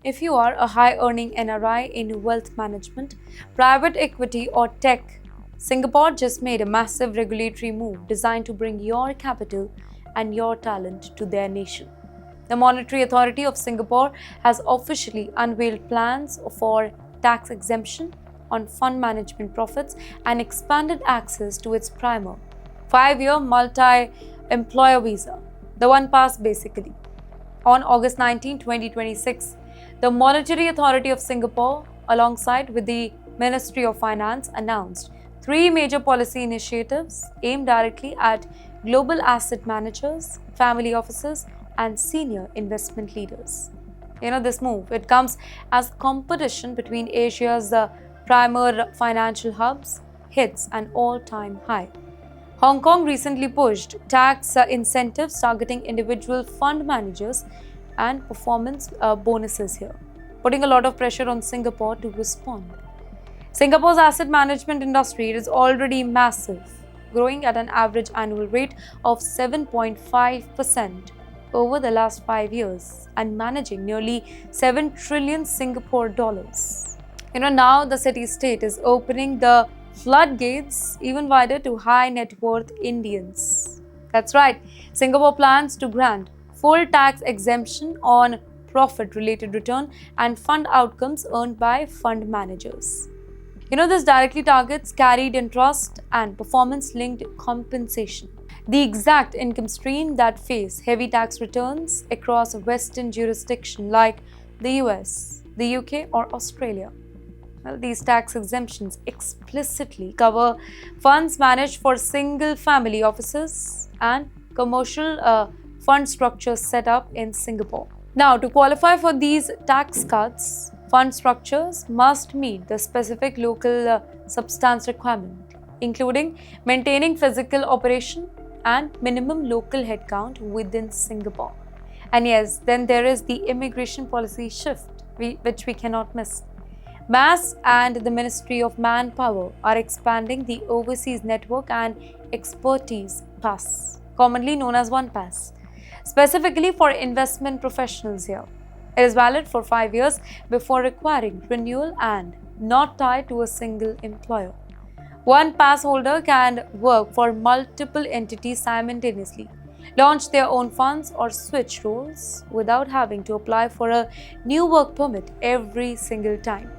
If you are a high-earning NRI in wealth management, private equity, or tech, Singapore just made a massive regulatory move designed to bring your capital and your talent to their nation. The Monetary Authority of Singapore has officially unveiled plans for tax exemption on fund management profits and expanded access to its primer 5-year multi-employer visa, the one pass basically. On August 19, 2026, the Monetary Authority of Singapore, alongside with the Ministry of Finance, announced 3 major policy initiatives aimed directly at global asset managers, family offices, and senior investment leaders. This move, it comes as competition between Asia's premier financial hubs hits an all-time high. Hong Kong recently pushed tax incentives targeting individual fund managers and performance bonuses here, putting a lot of pressure on Singapore to respond. Singapore's asset management industry is already massive, growing at an average annual rate of 7.5% over the last 5 years and managing nearly 7 trillion Singapore dollars. Now the city-state is opening the floodgates even wider to high net worth Indians. That's right, Singapore plans to grant full tax exemption on profit related return and fund outcomes earned by fund managers. This directly targets carried interest and performance linked compensation, the exact income stream that face heavy tax returns across Western jurisdictions like the US, the UK, or Australia. Well, these tax exemptions explicitly cover funds managed for single family offices and commercial fund structures set up in Singapore. Now, to qualify for these tax cuts, fund structures must meet the specific local substance requirement, including maintaining physical operation and minimum local headcount within Singapore. And yes, then there is the immigration policy shift, which we cannot miss. MAS and the Ministry of Manpower are expanding the Overseas Network and Expertise Pass, commonly known as One Pass, specifically for investment professionals here. It is valid for 5 years before requiring renewal and not tied to a single employer. One pass holder can work for multiple entities simultaneously, launch their own funds, or switch roles without having to apply for a new work permit every single time.